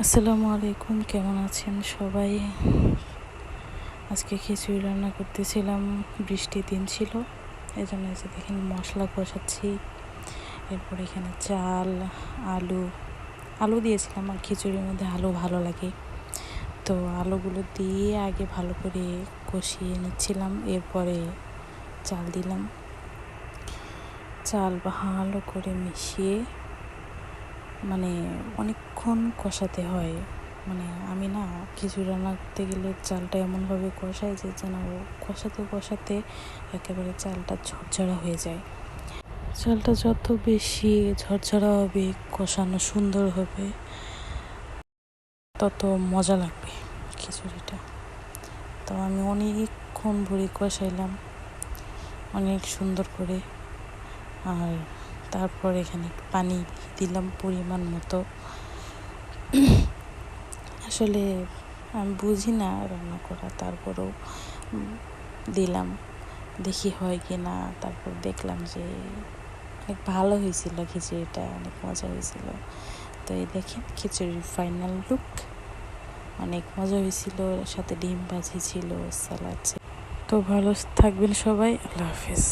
আসসালামু আলাইকুম, কেমন আছেন সবাই? আজকে খিচুড়ি রান্না করতেছিলাম, বৃষ্টির দিন ছিল, এই জন্য যে দেখেন মশলা কষাচ্ছি। এরপর এখানে চাল, আলু আলু দিয়েছিলাম, আর খিচুড়ির মধ্যে আলু ভালো লাগে, তো আলুগুলো দিয়ে আগে ভালো করে কষিয়ে নিচ্ছিলাম। এরপরে চাল দিলাম, চাল ভালো করে মিশিয়ে অনেকক্ষণ কষাতে হয়। আমি না খিচুড়ি রান্না করতে গেলে চালটা এমনভাবে কষাই যে যেন কষাতে কষাতে একেবারে চালটা ঝরঝরা হয়ে যায়। চালটা যত বেশি ঝরঝরা হবে, কষানো সুন্দর হবে, তত মজা লাগবে খিচুড়িটা। তো আমি অনেকক্ষণ ভরে কষাইলাম, অনেক সুন্দর করে। আর তারপর এখানে পানি দিলাম পরিমাণ মতো। আসলে আমি বুঝি না রান্না করা, তারপরেও দিলাম, দেখি হয় কি না। তারপর দেখলাম যে অনেক ভালো হয়েছিল, খিচুড়িটা অনেক মজা হয়েছিল। তো এই দেখেন খিচুড়ির ফাইনাল লুক, অনেক মজা হয়েছিল, সাথে ডিম ভাজি ছিল, স্যালাড ছিল। তো ভালো থাকবেন সবাই, আল্লাহ হাফেজ।